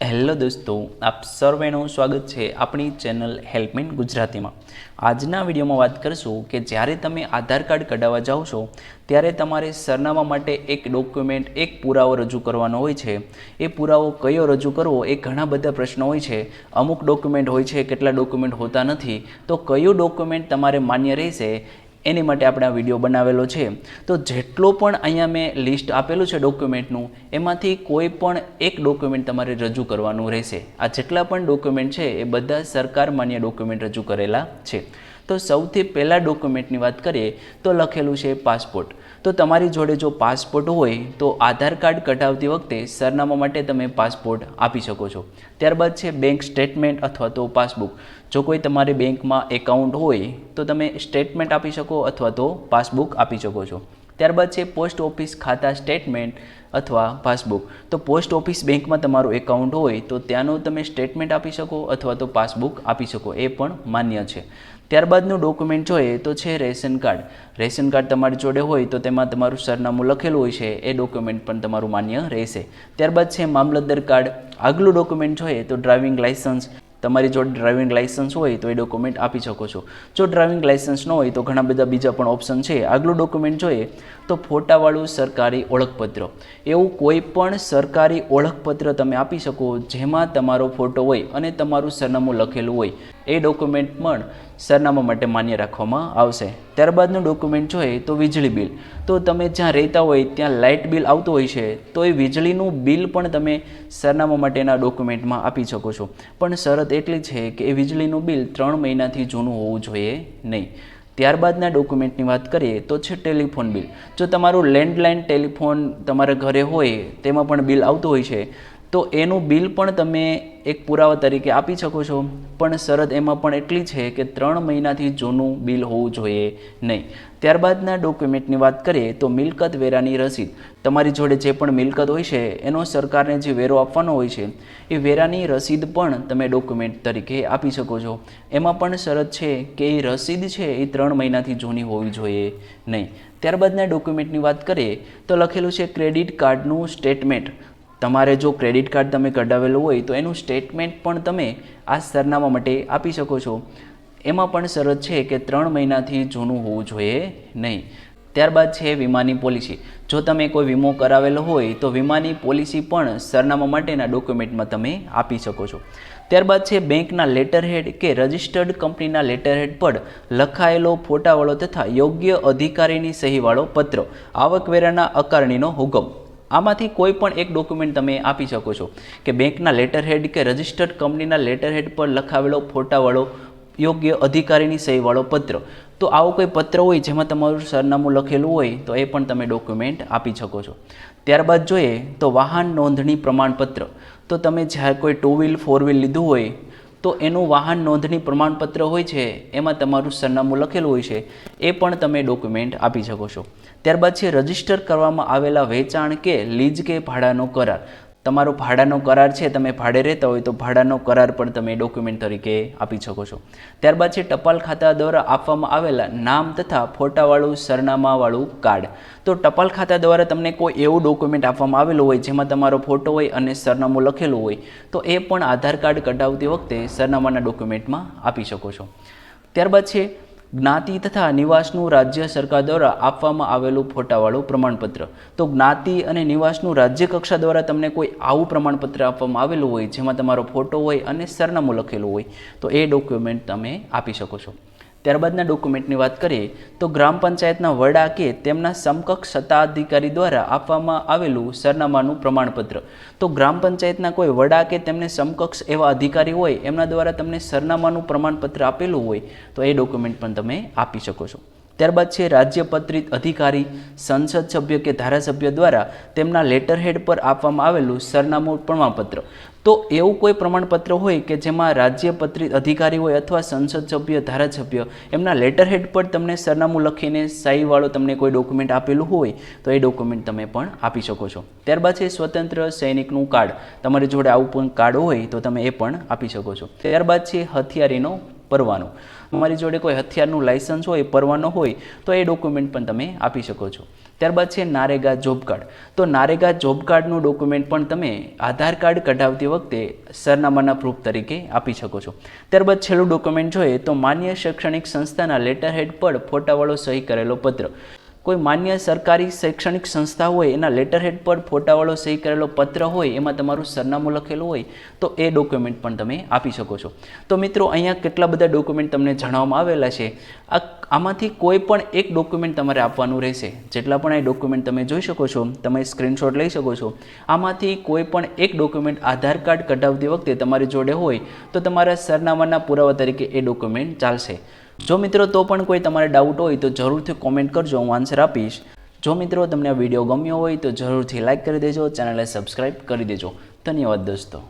Hello દોસ્તો, આપ સર્વેનું સ્વાગત છે આપણી ચેનલ હેલ્પ મીન ગુજરાતીમાં। આજના વિડીયોમાં વાત કરીશું કે જ્યારે તમે આધાર કાર્ડ કઢાવવા જાઓ છો ત્યારે તમારે સરનામા માટે એક ડોક્યુમેન્ટ, એક પુરાવો રજૂ કરવાનો હોય છે। એ પુરાવો કયો રજૂ કરવો એ ઘણા બધા પ્રશ્નો હોય છે। અમુક ડોક્યુમેન્ટ હોય છે, કેટલા ડોક્યુમેન્ટ હોતા નથી, તો કયું ડોક્યુમેન્ટ તમારે માન્ય રહેશે એની માટે આપણે આ વિડીયો બનાવેલો છે। તો જેટલો પણ અહીંયા મેં લિસ્ટ આપેલું છે ડોક્યુમેન્ટનું, એમાંથી કોઈ પણ એક ડોક્યુમેન્ટ તમારે રજૂ કરવાનું રહેશે। આ જેટલા પણ ડોક્યુમેન્ટ છે એ બધા સરકાર માન્ય ડોક્યુમેન્ટ રજૂ કરેલા છે। તો સૌથી પહેલાં ડોક્યુમેન્ટની વાત કરીએ તો લખેલું છે પાસપોર્ટ। તો તમારી જોડે જો પાસપોર્ટ હોય તો આધાર કાર્ડ કઢાવતી વખતે સરનામા માટે તમે પાસપોર્ટ આપી શકો છો। ત્યારબાદ છે બેંક સ્ટેટમેન્ટ અથવા તો પાસબુક। જો કોઈ તમારી બેંકમાં એકાઉન્ટ હોય તો તમે સ્ટેટમેન્ટ આપી શકો અથવા તો પાસબુક આપી શકો છો। ત્યારબાદ છે પોસ્ટ ઓફિસ ખાતા સ્ટેટમેન્ટ અથવા પાસબુક। તો પોસ્ટ ઓફિસ બેંકમાં તમારું એકાઉન્ટ હોય તો ત્યાંનું તમે સ્ટેટમેન્ટ આપી શકો અથવા તો પાસબુક આપી શકો, એ પણ માન્ય છે। ત્યારબાદનું ડોક્યુમેન્ટ જોઈએ તો છે રેશન કાર્ડ। રેશન કાર્ડ તમારી જોડે હોય તો તેમાં તમારું સરનામું લખેલું હોય છે, એ ડોક્યુમેન્ટ પણ તમારું માન્ય રહેશે। ત્યારબાદ છે મામલતદાર કાર્ડ। આગલું ડોક્યુમેન્ટ જોઈએ તો ડ્રાઇવિંગ લાઇસન્સ। તમારી જોડે ડ્રાઇવિંગ લાઇસન્સ હોય તો એ ડોક્યુમેન્ટ આપી શકો છો। જો ડ્રાઇવિંગ લાઇસન્સ ન હોય તો ઘણા બધા બીજા પણ ઓપ્શન છે। આગલું ડોક્યુમેન્ટ જોઈએ તો ફોટાવાળું સરકારી ઓળખપત્ર। એવું કોઈ પણ સરકારી ઓળખપત્ર તમે આપી શકો જેમાં તમારો ફોટો હોય અને તમારું સરનામું લખેલું હોય, એ ડોક્યુમેન્ટ પણ સરનામા માટે માન્ય રાખવામાં આવશે। ત્યારબાદનું ડોક્યુમેન્ટ જોઈએ તો વીજળી બિલ। તો તમે જ્યાં રહેતા હોય ત્યાં લાઇટ બિલ આવતું હોય છે તો એ વીજળીનું બિલ પણ તમે સરનામા માટેના ડોક્યુમેન્ટમાં આપી શકો છો, પણ શરત એટલી છે કે એ વીજળીનું બિલ 3 મહિનાથી જૂનું હોવું જોઈએ નહીં। ત્યારબાદના ડોક્યુમેન્ટની વાત કરીએ તો છે ટેલિફોન બિલ। જો તમારું લેન્ડલાઇન ટેલિફોન તમારા ઘરે હોય તેમાં પણ બિલ આવતું હોય છે તો એનું બિલ પણ તમે એક પુરાવા તરીકે આપી શકો છો, પણ શરત એમાં પણ એટલી છે કે 3 મહિનાથી જૂનું બિલ હોવું જોઈએ નહીં। ત્યારબાદના ડોક્યુમેન્ટની વાત કરીએ તો મિલકત વેરાની રસીદ। તમારી જોડે જે પણ મિલકત હોય છે એનો સરકારને જે વેરો આપવાનો હોય છે એ વેરાની રસીદ પણ તમે ડોક્યુમેન્ટ તરીકે આપી શકો છો। એમાં પણ શરત છે કે એ રસીદ છે એ 3 મહિનાથી જૂની હોવી જોઈએ નહીં। ત્યારબાદના ડોક્યુમેન્ટની વાત કરીએ તો લખેલું છે ક્રેડિટ કાર્ડનું સ્ટેટમેન્ટ। તમારે જો ક્રેડિટ કાર્ડ તમે કઢાવેલું હોય તો એનું સ્ટેટમેન્ટ પણ તમે આ સરનામા માટે આપી શકો છો। એમાં પણ શરત છે કે 3 મહિનાથી જૂનું હોવું જોઈએ નહીં। ત્યારબાદ છે વીમાની પોલિસી। જો તમે કોઈ વીમો કરાવેલો હોય તો વીમાની પોલિસી પણ સરનામા માટેના ડોક્યુમેન્ટમાં તમે આપી શકો છો। ત્યારબાદ છે બેંકના લેટરહેડ કે રજિસ્ટર્ડ કંપનીના લેટરહેડ પર લખાયેલો ફોટાવાળો તથા યોગ્ય અધિકારીની સહીવાળો પત્ર, આવકવેરાના અકારણીનો હુકમ। આમાંથી કોઈ પણ એક ડોક્યુમેન્ટ તમે આપી શકો છો કે બેંકના લેટરહેડ કે રજિસ્ટર્ડ કંપનીના લેટરહેડ પર લખાવેલો ફોટાવાળો યોગ્ય અધિકારીની સહીવાળો પત્ર। તો આવો કોઈ પત્ર હોય જેમાં તમારું સરનામું લખેલું હોય તો એ પણ તમે ડોક્યુમેન્ટ આપી શકો છો। ત્યારબાદ જોઈએ તો વાહન નોંધણી પ્રમાણપત્ર। તો તમે જ્યારે કોઈ 2 વ્હીલ 4 વ્હીલ લીધું હોય તો એનું વાહન નોંધણી પ્રમાણપત્ર હોય છે, એમાં તમારું સરનામું લખેલું હોય છે, એ પણ તમે ડોક્યુમેન્ટ આપી શકો છો। ત્યારબાદ છે રજિસ્ટર કરવામાં આવેલા વેચાણ કે લીઝ કે ભાડાનો કરાર। તમારો ભાડાનો કરાર છે, તમે ભાડે રહેતા હોય તો ભાડાનો કરાર પણ તમે ડોક્યુમેન્ટ તરીકે આપી શકો છો। ત્યારબાદ છે ટપાલ ખાતા દ્વારા આપવામાં આવેલા નામ તથા ફોટાવાળું સરનામાવાળું કાર્ડ। તો ટપાલ ખાતા દ્વારા તમને કોઈ એવું ડોક્યુમેન્ટ આપવામાં આવેલું હોય જેમાં તમારો ફોટો હોય અને સરનામું લખેલું હોય તો એ પણ આધાર કાર્ડ કઢાવતી વખતે સરનામાના ડોક્યુમેન્ટમાં આપી શકો છો। ત્યારબાદ છે જ્ઞાતિ તથા નિવાસનું રાજ્ય સરકાર દ્વારા આપવામાં આવેલું ફોટાવાળું પ્રમાણપત્ર। તો જ્ઞાતિ અને નિવાસનું રાજ્ય કક્ષા દ્વારા તમને કોઈ આવું પ્રમાણપત્ર આપવામાં આવેલું હોય જેમાં તમારો ફોટો હોય અને સરનામું લખેલું હોય તો એ ડોક્યુમેન્ટ તમે આપી શકો છો। ત્યારબાદના ડોક્યુમેન્ટની વાત કરીએ તો ગ્રામ પંચાયતના વડા કે તેમના સમકક્ષ સત્તાધિકારી દ્વારા આપવામાં આવેલું સરનામાનું પ્રમાણપત્ર। તો ગ્રામ પંચાયતના કોઈ વડા કે તેમને સમકક્ષ એવા અધિકારી હોય એમના દ્વારા તમને સરનામાનું પ્રમાણપત્ર આપેલું હોય તો એ ડોક્યુમેન્ટ પણ તમે આપી શકો છો। ત્યારબાદ છે રાજ્યપત્રિત અધિકારી, સંસદ સભ્ય કે ધારાસભ્ય દ્વારા તેમના લેટરહેડ પર આપવામાં આવેલું સરનામું પ્રમાણપત્ર। તો એવું કોઈ પ્રમાણપત્ર હોય કે જેમાં રાજ્યપત્રિત અધિકારી હોય અથવા સંસદ સભ્ય, ધારાસભ્ય એમના લેટરહેડ પર તમને સરનામું લખીને સહીવાળો તમને કોઈ ડોક્યુમેન્ટ આપેલું હોય તો એ ડોક્યુમેન્ટ તમે પણ આપી શકો છો। ત્યારબાદ છે સ્વતંત્ર સૈનિકનું કાર્ડ। તમારી જોડે આવું પણ કાર્ડ હોય તો તમે એ પણ આપી શકો છો। ત્યારબાદ છે હથિયારીનો પરવાનો। તમારી જોડે કોઈ હથિયારનું લાઇસન્સ હોય, પરવાનો હોય તો એ ડોક્યુમેન્ટ પણ તમે આપી શકો છો। ત્યારબાદ છે નારેગા જોબ કાર્ડ. તો નારેગા જોબ કાર્ડનું ડોક્યુમેન્ટ પણ તમે આધાર કાર્ડ કઢાવતી વખતે સરનામાના પ્રૂફ તરીકે આપી શકો છો. ત્યારબાદ છેલ્લું ડોક્યુમેન્ટ જોઈએ તો માન્ય શૈક્ષણિક સંસ્થાના લેટર હેડ પર ફોટાવાળો સહી કરેલો પત્ર. કોઈ માન્ય સરકારી શૈક્ષણિક સંસ્થા હોય એના લેટર હેડ પર ફોટાવાળો સહી કરેલો પત્ર હોય, એમાં તમારું સરનામું લખેલું હોય તો એ ડોક્યુમેન્ટ પણ તમે આપી શકો છો. તો મિત્રો અહીંયા કેટલા બધા ડોક્યુમેન્ટ તમને જણાવવામાં આવેલા છે. આમાંથી કોઈ પણ એક ડોક્યુમેન્ટ તમારે આપવાનું રહેશે. જેટલા પણ આ ડોક્યુમેન્ટ તમે જોઈ શકો છો, તમે સ્ક્રીનશોટ લઈ શકો છો. આમાંથી કોઈ પણ એક ડોક્યુમેન્ટ આધાર કાર્ડ કઢાવતી વખતે તમારી જોડે હોય તો તમારા સરનામાના પુરાવા તરીકે એ ડોક્યુમેન્ટ ચાલશે. જો મિત્રો તો પણ કોઈ તમારે ડાઉટ હોય તો જરૂરથી કોમેન્ટ કરજો, હું આન્સર આપીશ. જો મિત્રો તમને આ વિડીયો ગમ્યો હોય તો જરૂરથી લાઇક કરી દેજો, ચેનલને સબસ્ક્રાઈબ કરી દેજો. ધન્યવાદ દોસ્તો.